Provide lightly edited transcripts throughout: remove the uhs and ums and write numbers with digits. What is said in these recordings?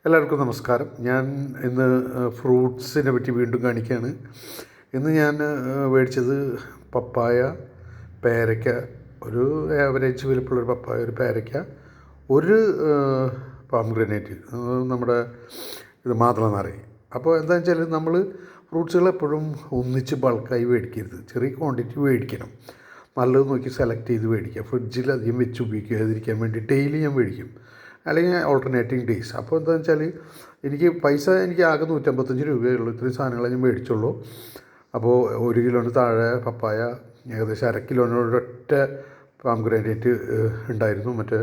എല്ലാവർക്കും നമസ്കാരം. ഞാൻ ഇന്ന് ഫ്രൂട്ട്സിനെ പറ്റി വീണ്ടും കാണിക്കുകയാണ്. ഇന്ന് ഞാൻ മേടിച്ചത് പപ്പായ, പേരയ്ക്ക, ഒരു ആവറേജ് വലിപ്പമുള്ളൊരു പപ്പായ, ഒരു പേരയ്ക്ക, ഒരു പോംഗ്രനേറ്റ്, നമ്മുടെ ഇത് മാതളനാരങ്ങ. അപ്പോൾ എന്താണെന്ന് വെച്ചാൽ നമ്മൾ ഫ്രൂട്ട്സുകൾ എപ്പോഴും ഒന്നിച്ച് ബൾക്കായി മേടിക്കരുത്, ചെറിയ ക്വാണ്ടിറ്റി മേടിക്കണം. നല്ലത് നോക്കി സെലക്ട് ചെയ്ത് മേടിക്കുക. ഫ്രിഡ്ജിൽ അധികം വെച്ച് ഉപയോഗിക്കാതിരിക്കാൻ വേണ്ടി ഡെയിലി ഞാൻ മേടിക്കും, അല്ലെങ്കിൽ ഓൾട്ടർനേറ്റിംഗ് ഡേയ്സ്. അപ്പോൾ എന്താണെന്ന് വെച്ചാൽ എനിക്ക് ആകെ 155 രൂപയുള്ളൂ. ഇത്രയും സാധനങ്ങളെ ഞാൻ മേടിച്ചുള്ളൂ. അപ്പോൾ 1 കിലോന് താഴെ പപ്പായ, ഏകദേശം 1/2 കിലോന് ഒരൊറ്റ പോംഗ്രനേറ്റ് ഉണ്ടായിരുന്നു. മറ്റേ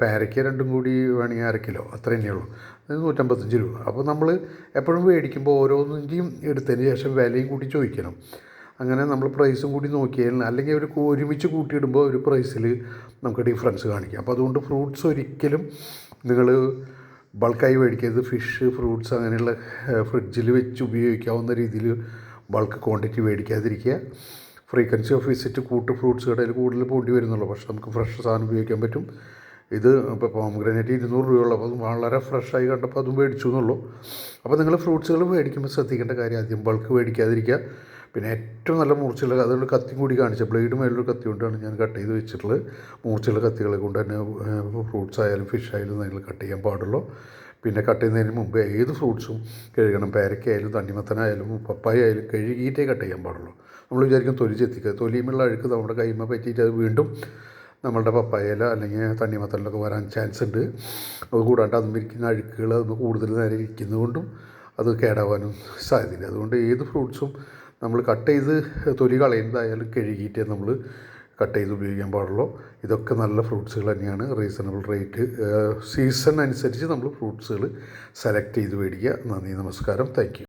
പേരയ്ക്ക രണ്ടും കൂടി വേണമെങ്കിൽ 1/2 കിലോ, അത്ര തന്നെയുള്ളൂ. അത് 155 രൂപ. അപ്പോൾ നമ്മൾ എപ്പോഴും മേടിക്കുമ്പോൾ ഓരോന്നിൻ്റെയും എടുത്തതിന് ശേഷം വിലയും കൂടി ചോദിക്കണം. അങ്ങനെ നമ്മൾ പ്രൈസും കൂടി നോക്കിയാൽ, അല്ലെങ്കിൽ ഒരു ഒരുമിച്ച് കൂട്ടിയിടുമ്പോൾ ഒരു പ്രൈസിൽ നമുക്ക് ഡിഫറൻസ് കാണിക്കാം. അപ്പോൾ അതുകൊണ്ട് ഫ്രൂട്ട്സ് ഒരിക്കലും നിങ്ങൾ ബൾക്കായി മേടിക്കരുത്. ഫിഷ്, ഫ്രൂട്ട്സ് അങ്ങനെയുള്ള ഫ്രിഡ്ജിൽ വെച്ച് ഉപയോഗിക്കാവുന്ന രീതിയിൽ ബൾക്ക് ക്വാണ്ടിറ്റി മേടിക്കാതിരിക്കുക. ഫ്രീക്വൻസി ഓഫ് വിസിറ്റ് ഫ്രൂട്ട്സ് കടയിൽ കൂടുതൽ പോണ്ടി വരുന്നുള്ളൂ, പക്ഷേ നമുക്ക് ഫ്രഷ് സാധനം ഉപയോഗിക്കാൻ പറ്റും. ഇത് ഇപ്പോൾ പോംഗ്രനേറ്റ് 200 രൂപയുള്ളൂ. അപ്പോൾ അത് വളരെ ഫ്രഷായി കണ്ടപ്പോൾ അതും മേടിച്ചു എന്നുള്ളൂ. അപ്പോൾ നിങ്ങൾ ഫ്രൂട്ട്സുകൾ മേടിക്കുമ്പോൾ ശ്രദ്ധിക്കേണ്ട കാര്യം, ആദ്യം ബൾക്ക് മേടിക്കാതിരിക്കുക. പിന്നെ ഏറ്റവും നല്ല മൂർച്ചയുള്ള, അതുകൊണ്ട് കത്തിയും കൂടി കാണിച്ച ബ്ലേഡ് മേലൊരു കത്തി കൊണ്ടാണ് ഞാൻ കട്ട് ചെയ്ത് വെച്ചിട്ടുള്ളത്. മൂർച്ചയുള്ള കത്തികളെ കൊണ്ട് തന്നെ ഫ്രൂട്ട്സ് ആയാലും ഫിഷ് ആയാലും നിങ്ങൾ കട്ട് ചെയ്യാൻ പാടുള്ളൂ. പിന്നെ കട്ട് ചെയ്യുന്നതിന് മുമ്പ് ഏത് ഫ്രൂട്ട്സും കഴുകണം. പേരയ്ക്കായാലും തണ്ണിമത്തനായാലും പപ്പായ ആയാലും കഴുകിയിട്ടേ കട്ട് ചെയ്യാൻ പാടുള്ളൂ. നമ്മൾ വിചാരിക്കും തൊലി ചെത്തിക്കുക, തൊലിയുമുള്ള അഴുക്ക് നമ്മുടെ കൈമ പറ്റിയിട്ട് അത് വീണ്ടും നമ്മളുടെ പപ്പായയില അല്ലെങ്കിൽ തണ്ണിമത്തനിലൊക്കെ വരാൻ ചാൻസ് ഉണ്ട്. അതുകൂടാണ്ട് അതിരിക്കുന്ന അഴുക്കുകൾ അത് കൂടുതൽ നേരം ഇരിക്കുന്നതുകൊണ്ടും അത് കേടാവാനും സാധ്യതയില്ല. അതുകൊണ്ട് ഏത് ഫ്രൂട്ട്സും നമ്മൾ കട്ട് ചെയ്ത് തൊലി കളയുന്നതായാലും കഴുകിയിട്ടേ നമ്മൾ കട്ട് ചെയ്ത് ഉപയോഗിക്കാൻ പാടുള്ളൂ. ഇതൊക്കെ നല്ല ഫ്രൂട്ട്സുകൾ തന്നെയാണ്. റീസണബിൾ റേറ്റ്, സീസൺ അനുസരിച്ച് നമ്മൾ ഫ്രൂട്ട്സുകൾ സെലക്ട് ചെയ്ത് മേടിക്കുക. നന്ദി, നമസ്കാരം, താങ്ക് യു.